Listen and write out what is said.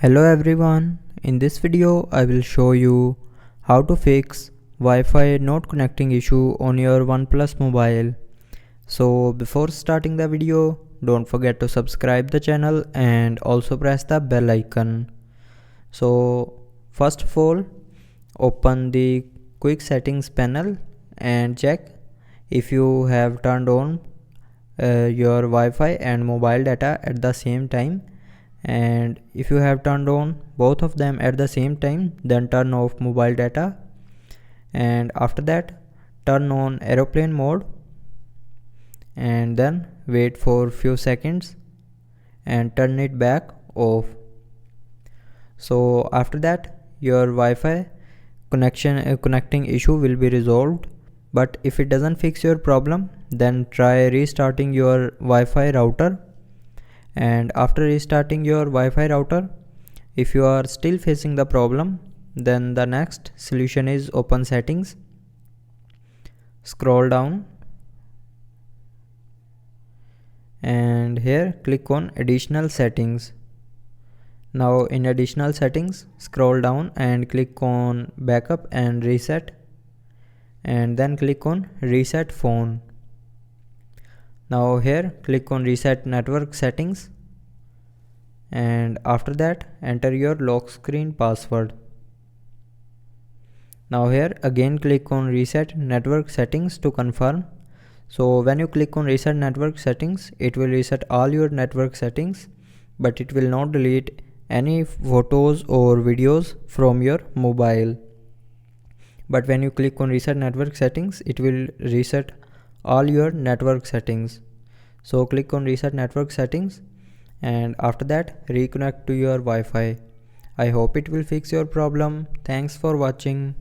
Hello everyone, in this video I will show you how to fix Wi-Fi not connecting issue on your Oneplus mobile. So before starting the video, don't forget to subscribe the channel and also press the bell icon. So first of all, open the quick settings panel and check if you have turned on your Wi-Fi and mobile data at the same time, and if you have turned on both of them at the same time, then turn off mobile data, and after that turn on aeroplane mode and then wait for few seconds and turn it back off. So after that your Wi-Fi connecting issue will be resolved. But if it doesn't fix your problem, then try restarting your Wi-Fi router. And after restarting your Wi-Fi router, if you are still facing the problem, then the next solution is open settings, scroll down, and here click on additional settings. Now in additional settings, scroll down and click on backup and reset, and then click on reset phone. Now here click on reset network settings, and after that enter your lock screen password. Now here again click on reset network settings to confirm. So when you click on reset network settings, it will reset all your network settings, but it will not delete any photos or videos from your mobile. But when you click on reset network settings, it will reset all your network settings. So click on reset network settings, and after that reconnect to your Wi-Fi. I hope it will fix your problem. Thanks for watching.